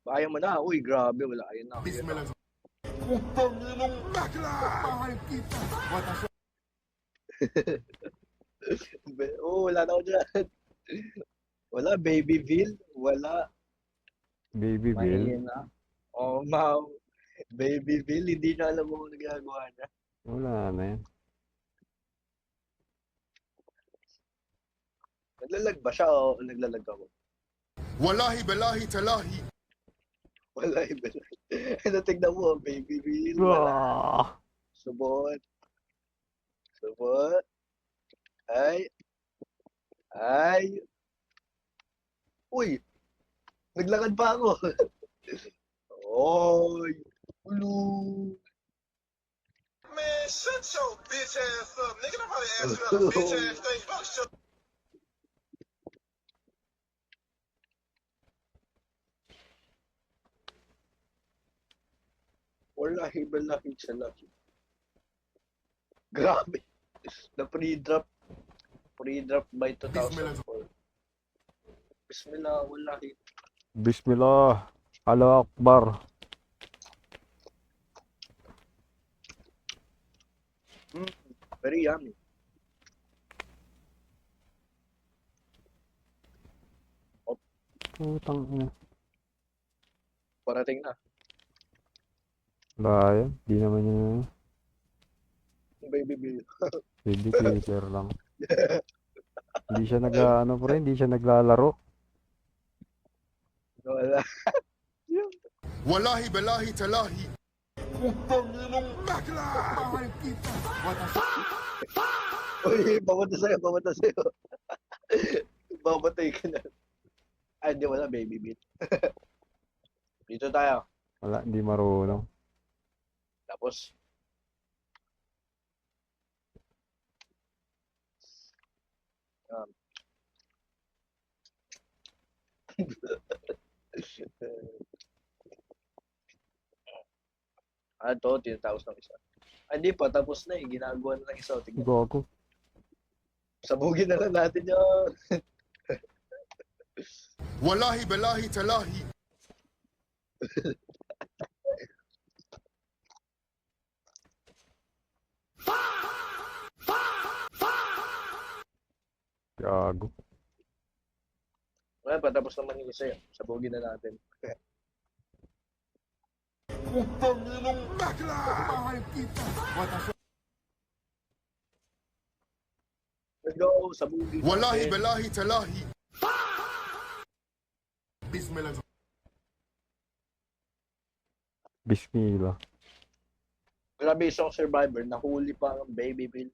Kaya mo na. Uy, grabe. Wala. Ayun na. Ayun na. Bismillah. Putang inang bakla! Mahal kita! Oh, wala na ako dyan. Wala. Babyville. Wala. Baby Bill. Mahina. Oh, mau. Babyville. Hindi na alam mo kung nagagawa niya. Wala na yan. Naglalag ba siya o naglalag ako? Wallahi balahi talahi. Wala. Iba na. Ano, tignan mo. Babyville. Wala. Ah! Subot. Subot. Ay. Ay. Uy. Naglakad pa ako. Oy. Ulo. Man, shut your bitch ass up, nigga. I'm probably ask you a bitch ass thing. You better shut. Wallahi balahi salahi. Grabe. Na pre-drop. Pre-drop by 2004. Bismillah. Wallahi. Bismillah. Allah Akbar. Very yummy. Putang ina. Parating na. Wala yan. Di naman yun. Baby Bill. Baby killer lang. Hindi siya nag-ano pre, hindi siya naglalaro. Wala. Wallahi balahi talahi. Putang inang bakla! Mahal kita! Uy, papunta sa'yo, papunta sa'yo. Babatay ka na. Ay, hindi, wala, baby beat. Dito tayo. Wala, hindi marunong. Tapos, um, to, tinatapos ng isa. Ay, hindi pa, tapos na eh. Ginagawa na ng isa. Tignan. Gago. Sabugin na lang natin yun. Wallahi balahi talahi. Gago. Wala, patapos naman yung isa yun. Sabugin na natin. Putang inang bakla! Mahal kita! Let's go, sabugin Wallahi natin. balahi talahi. Bismillah. Bismillah. Grabe isang survivor, nahuli pa ang baby Bill.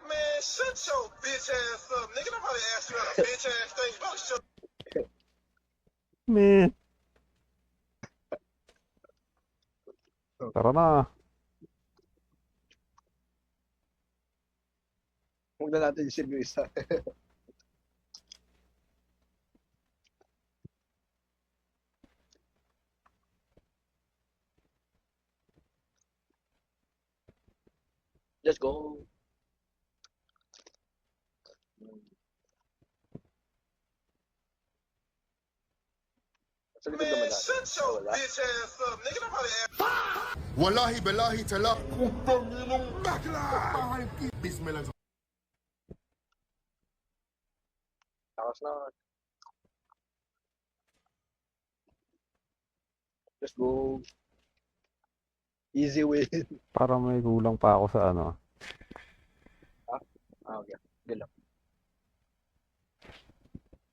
Man, shut your bitch ass up, nigga. I'm probably ask you a bitch ass thing. You better shut. Man. Tara na. Huwag na natin isip yung isa. Let's go. Sa likod naman Man, natin. shut your Wala. bitch ass up, nigga. I'm probably ask. Wallahi balahi talahi. Putang inang bakla! Mahal kita! Bismillah. Takas na. Let's go. Easy win. Para may kulang pa ako sa ano.